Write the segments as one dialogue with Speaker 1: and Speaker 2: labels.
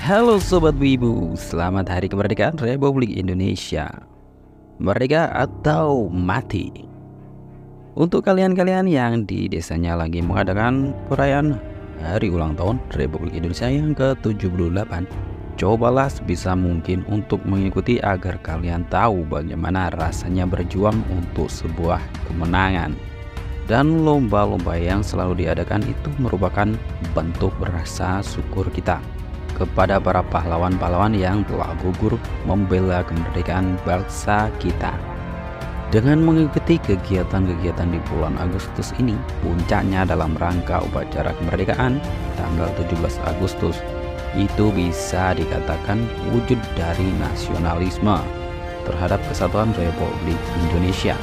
Speaker 1: Halo Sobat Wibu, selamat Hari Kemerdekaan Republik Indonesia. Merdeka atau mati. Untuk kalian-kalian yang di desanya lagi mengadakan perayaan Hari Ulang Tahun Republik Indonesia yang ke-78, cobalah sebisa mungkin untuk mengikuti agar kalian tahu bagaimana rasanya berjuang untuk sebuah kemenangan. Dan lomba-lomba yang selalu diadakan itu merupakan bentuk rasa syukur kita kepada para pahlawan-pahlawan yang telah gugur membela kemerdekaan bangsa kita. Dengan mengikuti kegiatan-kegiatan di bulan Agustus ini, puncaknya dalam rangka upacara kemerdekaan tanggal 17 Agustus, itu bisa dikatakan wujud dari nasionalisme terhadap kesatuan Republik Indonesia.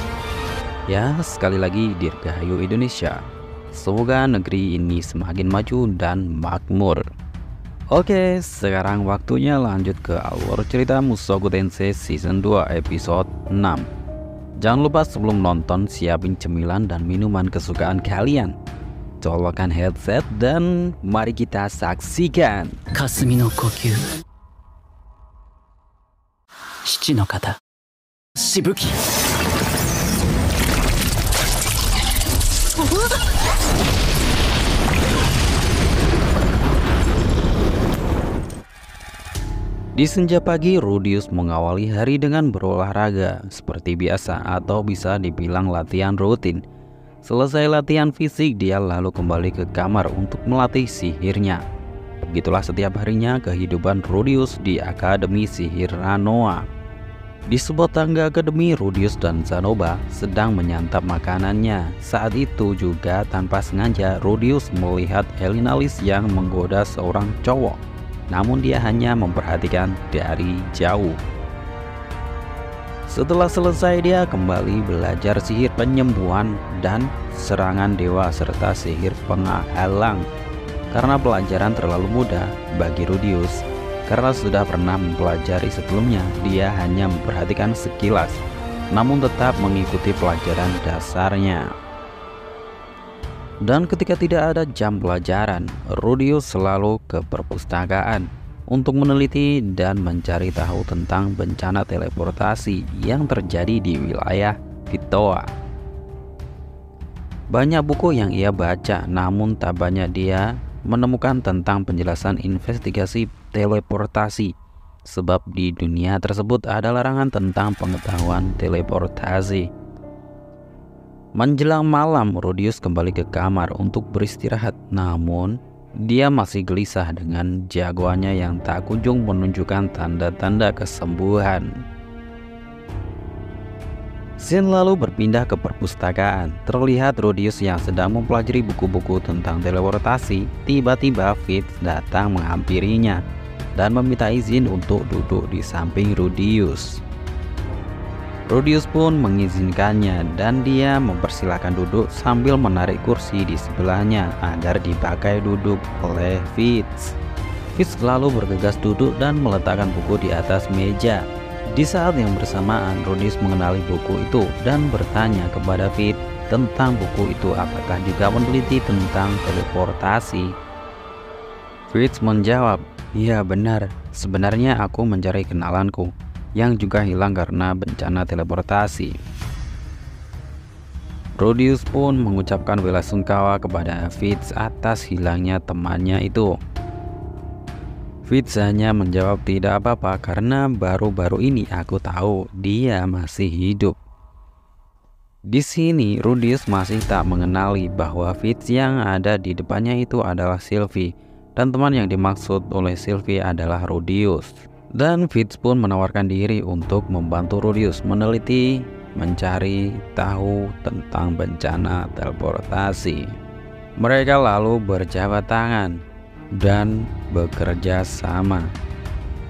Speaker 1: Ya, sekali lagi Dirgahayu Indonesia. Semoga negeri ini semakin maju dan makmur. Oke, sekarang waktunya lanjut ke alur cerita Mushoku Tensei Season 2 episode 6. Jangan lupa sebelum nonton siapin cemilan dan minuman kesukaan kalian. Colokkan headset dan mari kita saksikan
Speaker 2: Kasumi no kokyu Shichi no kata Shibuki.
Speaker 1: Di senja pagi, Rudius mengawali hari dengan berolahraga seperti biasa atau bisa dibilang latihan rutin. Selesai latihan fisik, dia lalu kembali ke kamar untuk melatih sihirnya. Begitulah setiap harinya kehidupan Rudius di Akademi Sihir Ranoa. Di sebuah tangga akademi, Rudius dan Zanoba sedang menyantap makanannya. Saat itu juga tanpa sengaja Rudius melihat Elinalis yang menggoda seorang cowok. Namun dia hanya memperhatikan dari jauh. Setelah selesai, dia kembali belajar sihir penyembuhan dan serangan dewa serta sihir penghalang. Karena pelajaran terlalu mudah bagi Rudius, karena sudah pernah mempelajari sebelumnya, dia hanya memperhatikan sekilas, namun tetap mengikuti pelajaran dasarnya. Dan ketika tidak ada jam pelajaran, Rudius selalu ke perpustakaan untuk meneliti dan mencari tahu tentang bencana teleportasi yang terjadi di wilayah Vitoa. Banyak buku yang ia baca, namun tak banyak dia menemukan tentang penjelasan investigasi teleportasi, sebab di dunia tersebut ada larangan tentang pengetahuan teleportasi. Menjelang malam, Rudius kembali ke kamar untuk beristirahat, namun dia masih gelisah dengan jagoannya yang tak kunjung menunjukkan tanda-tanda kesembuhan. Scene lalu berpindah ke perpustakaan. Terlihat Rudius yang sedang mempelajari buku-buku tentang teleportasi. Tiba-tiba Fitz datang menghampirinya dan meminta izin untuk duduk di samping Rudius. Rudius pun mengizinkannya dan dia mempersilahkan duduk sambil menarik kursi di sebelahnya agar dipakai duduk oleh Fitz. Fitz lalu bergegas duduk dan meletakkan buku di atas meja. Di saat yang bersamaan, Rudius mengenali buku itu dan bertanya kepada Fitz tentang buku itu apakah juga meneliti tentang teleportasi. Fitz menjawab, "Iya benar, sebenarnya aku mencari kenalanku yang juga hilang karena bencana teleportasi." Rudius pun mengucapkan belasungkawa kepada Fitz atas hilangnya temannya itu. Fitz hanya menjawab, "Tidak apa-apa, karena baru-baru ini aku tahu dia masih hidup." Di sini Rudius masih tak mengenali bahwa Fitz yang ada di depannya itu adalah Sylvie, dan teman yang dimaksud oleh Sylvie adalah Rudius. Dan Fitz pun menawarkan diri untuk membantu Rudius meneliti, mencari tahu tentang bencana teleportasi. Mereka lalu berjabat tangan dan bekerja sama.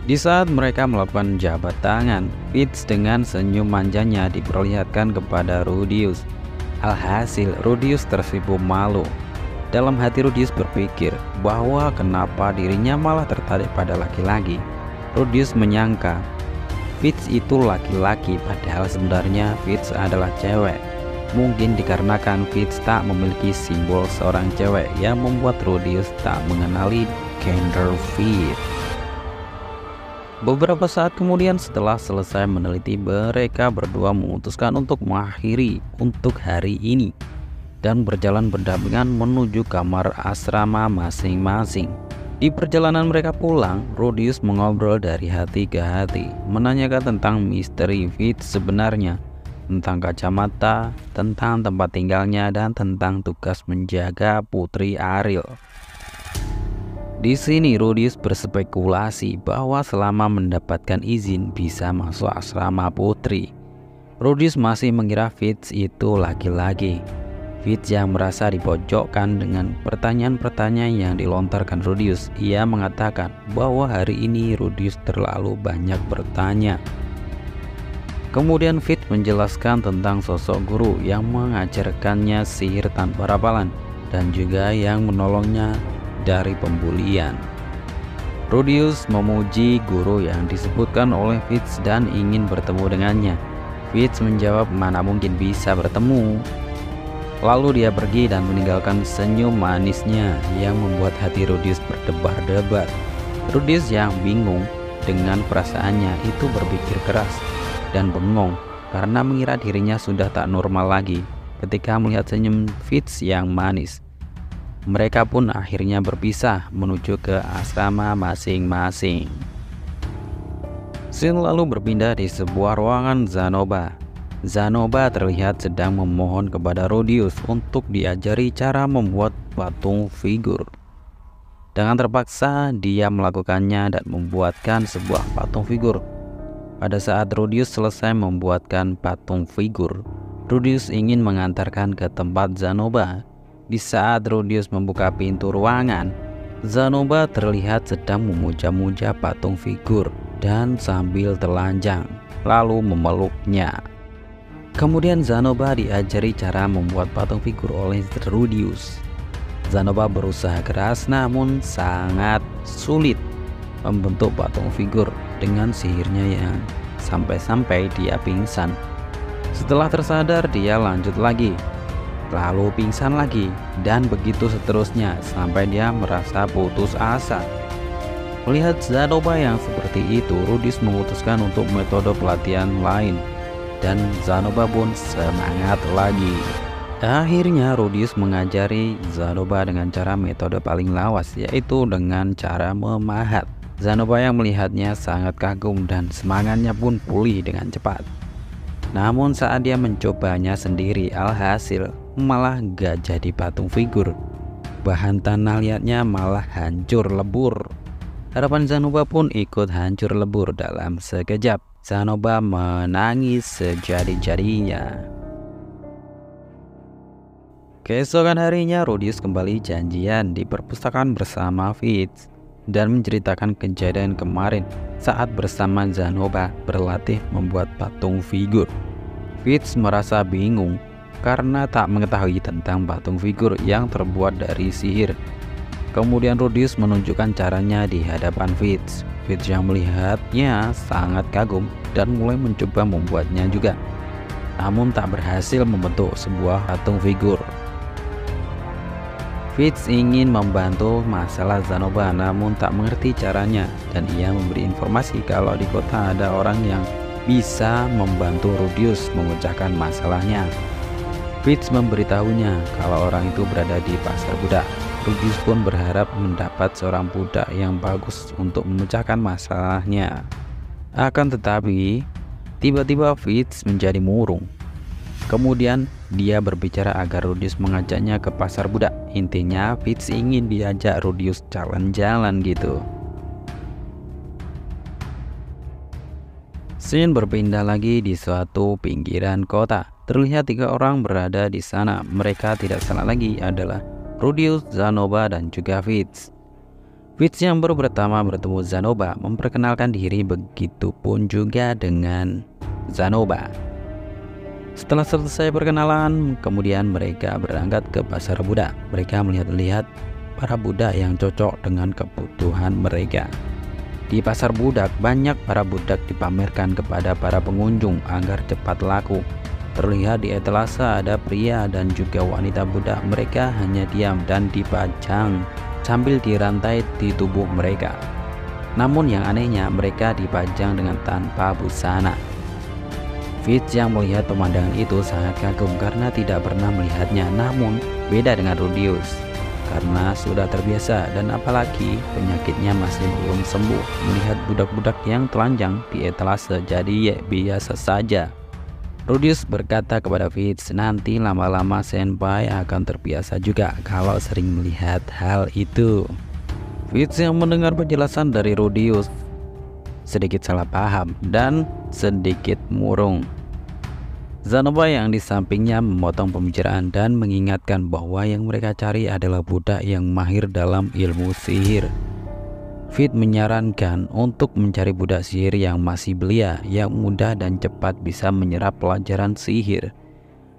Speaker 1: Di saat mereka melakukan jabat tangan, Fitz dengan senyum manjanya diperlihatkan kepada Rudius. Alhasil Rudius tersipu malu. Dalam hati Rudius berpikir bahwa kenapa dirinya malah tertarik pada laki-laki. Rudius menyangka Fitz itu laki-laki, padahal sebenarnya Fitz adalah cewek. Mungkin dikarenakan Fitz tak memiliki simbol seorang cewek yang membuat Rudius tak mengenali gender Fitz. Beberapa saat kemudian setelah selesai meneliti, mereka berdua memutuskan untuk mengakhiri untuk hari ini dan berjalan berdampingan menuju kamar asrama masing-masing. Di perjalanan mereka pulang, Rudius mengobrol dari hati ke hati, menanyakan tentang misteri Fitz sebenarnya, tentang kacamata, tentang tempat tinggalnya, dan tentang tugas menjaga Putri Ariel. Di sini Rudius berspekulasi bahwa selama mendapatkan izin bisa masuk asrama Putri. Rudius masih mengira Fitz itu laki-laki. Fitz yang merasa dipojokkan dengan pertanyaan-pertanyaan yang dilontarkan Rudius. Ia mengatakan bahwa hari ini Rudius terlalu banyak bertanya. Kemudian Fitz menjelaskan tentang sosok guru yang mengajarkannya sihir tanpa rapalan dan juga yang menolongnya dari pembulian. Rudius memuji guru yang disebutkan oleh Fitz dan ingin bertemu dengannya. Fitz menjawab mana mungkin bisa bertemu. Lalu dia pergi dan meninggalkan senyum manisnya yang membuat hati Rudius berdebar-debar. Rudius yang bingung dengan perasaannya itu berpikir keras dan bengong karena mengira dirinya sudah tak normal lagi ketika melihat senyum Fitz yang manis. Mereka pun akhirnya berpisah menuju ke asrama masing-masing. Scene lalu berpindah di sebuah ruangan Zanoba. Zanoba terlihat sedang memohon kepada Rudius untuk diajari cara membuat patung figur. Dengan terpaksa dia melakukannya dan membuatkan sebuah patung figur. Pada saat Rudius selesai membuatkan patung figur, Rudius ingin mengantarkan ke tempat Zanoba. Di saat Rudius membuka pintu ruangan, Zanoba terlihat sedang memuja-muja patung figur dan sambil telanjang lalu memeluknya. Kemudian Zanoba diajari cara membuat patung figur oleh Rudius. Zanoba berusaha keras namun sangat sulit membentuk patung figur dengan sihirnya yang sampai-sampai dia pingsan. Setelah tersadar dia lanjut lagi, lalu pingsan lagi, dan begitu seterusnya sampai dia merasa putus asa. Melihat Zanoba yang seperti itu, Rudius memutuskan untuk metode pelatihan lain. Dan Zanoba pun semangat lagi. Akhirnya Rudius mengajari Zanoba dengan cara metode paling lawas, yaitu dengan cara memahat. Zanoba yang melihatnya sangat kagum dan semangatnya pun pulih dengan cepat. Namun saat dia mencobanya sendiri, alhasil malah gak jadi patung figur. Bahan tanah liatnya malah hancur lebur. Harapan Zanoba pun ikut hancur lebur dalam sekejap. Zanoba menangis sejadi-jadinya. Keesokan harinya Rudius kembali janjian di perpustakaan bersama Fitz dan menceritakan kejadian kemarin saat bersama Zanoba berlatih membuat patung figur. Fitz merasa bingung karena tak mengetahui tentang patung figur yang terbuat dari sihir. Kemudian Rudius menunjukkan caranya di hadapan Fitz. Fitz yang melihatnya sangat kagum dan mulai mencoba membuatnya juga, namun tak berhasil membentuk sebuah patung figur. Fitz ingin membantu masalah Zanoba namun tak mengerti caranya, dan ia memberi informasi kalau di kota ada orang yang bisa membantu Rudius memecahkan masalahnya. Fitz memberitahunya kalau orang itu berada di pasar budak. Rudius pun berharap mendapat seorang budak yang bagus untuk memecahkan masalahnya. Akan tetapi, tiba-tiba Fitz menjadi murung. Kemudian dia berbicara agar Rudius mengajaknya ke pasar budak. Intinya Fitz ingin diajak Rudius jalan-jalan gitu. Scene berpindah lagi di suatu pinggiran kota. Terlihat 3 orang berada di sana. Mereka tidak salah lagi adalah Rudius, Zanoba, dan juga Fitz. Fitz yang baru pertama bertemu Zanoba memperkenalkan diri, begitupun juga dengan Zanoba. Setelah selesai perkenalan, kemudian mereka berangkat ke pasar budak. Mereka melihat-lihat para budak yang cocok dengan kebutuhan mereka. Di pasar budak, banyak para budak dipamerkan kepada para pengunjung agar cepat laku. Terlihat di etalase ada pria dan juga wanita budak. Mereka hanya diam dan dipajang sambil dirantai di tubuh mereka. Namun yang anehnya mereka dipajang dengan tanpa busana. Fitz yang melihat pemandangan itu sangat kagum karena tidak pernah melihatnya. Namun beda dengan Rudius karena sudah terbiasa dan apalagi penyakitnya masih belum sembuh. Melihat budak-budak yang telanjang di etalase jadi ya biasa saja. Rudius berkata kepada Fitz, nanti lama-lama senpai akan terbiasa juga kalau sering melihat hal itu. Fitz yang mendengar penjelasan dari Rudius sedikit salah paham dan sedikit murung. Zanoba yang di sampingnya memotong pembicaraan dan mengingatkan bahwa yang mereka cari adalah budak yang mahir dalam ilmu sihir. Fitz menyarankan untuk mencari budak sihir yang masih belia, yang mudah dan cepat bisa menyerap pelajaran sihir.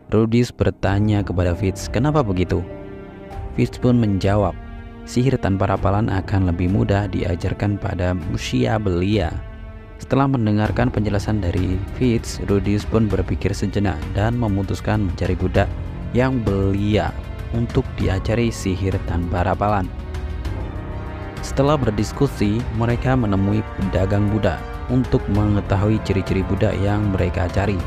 Speaker 1: Rudius bertanya kepada Fitz, kenapa begitu? Fitz pun menjawab, sihir tanpa rapalan akan lebih mudah diajarkan pada usia belia. Setelah mendengarkan penjelasan dari Fitz, Rudius pun berpikir sejenak dan memutuskan mencari budak yang belia untuk diajari sihir tanpa rapalan. Setelah berdiskusi, mereka menemui pedagang budak untuk mengetahui ciri-ciri budak yang mereka cari.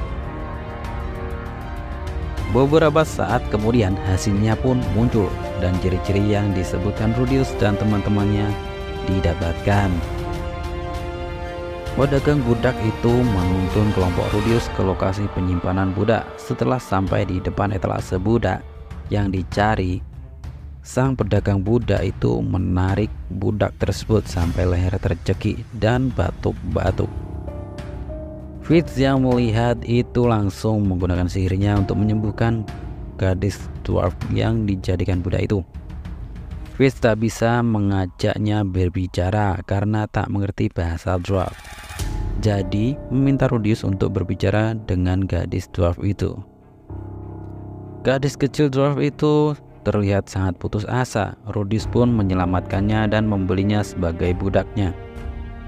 Speaker 1: Beberapa saat kemudian hasilnya pun muncul dan ciri-ciri yang disebutkan Rudius dan teman-temannya didapatkan. Pedagang budak itu menuntun kelompok Rudius ke lokasi penyimpanan budak. Setelah sampai di depan etalase budak yang dicari, sang pedagang budak itu menarik budak tersebut sampai leher tercekik dan batuk-batuk. Fitz yang melihat itu langsung menggunakan sihirnya untuk menyembuhkan gadis dwarf yang dijadikan budak itu. Fitz tak bisa mengajaknya berbicara karena tak mengerti bahasa dwarf. Jadi meminta Rudius untuk berbicara dengan gadis dwarf itu. Gadis kecil dwarf itu terlihat sangat putus asa. Rudius pun menyelamatkannya dan membelinya sebagai budaknya.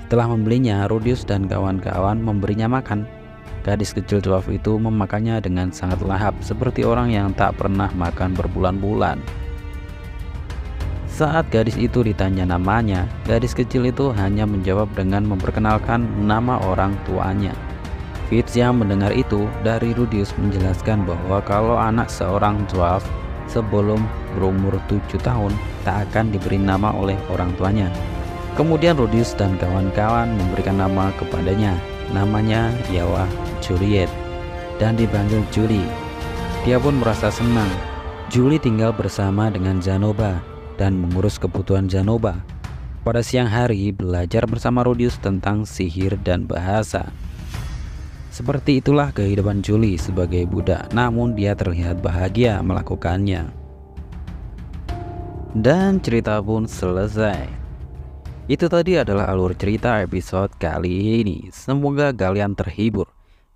Speaker 1: Setelah membelinya, Rudius dan kawan-kawan memberinya makan. Gadis kecil dwarf itu memakannya dengan sangat lahap, seperti orang yang tak pernah makan berbulan-bulan. Saat gadis itu ditanya namanya, gadis kecil itu hanya menjawab dengan memperkenalkan nama orang tuanya. Fitz yang mendengar itu dari Rudius menjelaskan bahwa kalau anak seorang dwarf sebelum berumur 7 tahun tak akan diberi nama oleh orang tuanya. Kemudian Rudius dan kawan-kawan memberikan nama kepadanya. Namanya ialah Juliet dan dipanggil Julie. Dia pun merasa senang. Julie tinggal bersama dengan Zanoba dan mengurus kebutuhan Zanoba. Pada siang hari belajar bersama Rudius tentang sihir dan bahasa. Seperti itulah kehidupan Julie sebagai budak, namun dia terlihat bahagia melakukannya. Dan cerita pun selesai. Itu tadi adalah alur cerita episode kali ini. Semoga kalian terhibur.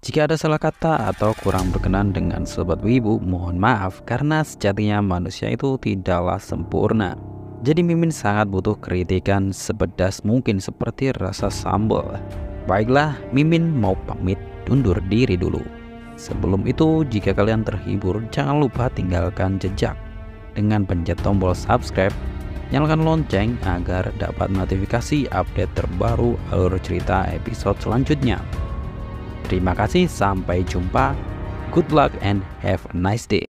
Speaker 1: Jika ada salah kata atau kurang berkenan dengan Sobat Wibu, mohon maaf karena sejatinya manusia itu tidaklah sempurna. Jadi Mimin sangat butuh kritikan sepedas mungkin seperti rasa sambal. Baiklah, Mimin mau pamit undur diri dulu. Sebelum itu, jika kalian terhibur, jangan lupa tinggalkan jejak dengan pencet tombol subscribe, nyalakan lonceng agar dapat notifikasi update terbaru alur cerita episode selanjutnya. Terima kasih, sampai jumpa. Good luck and have a nice day.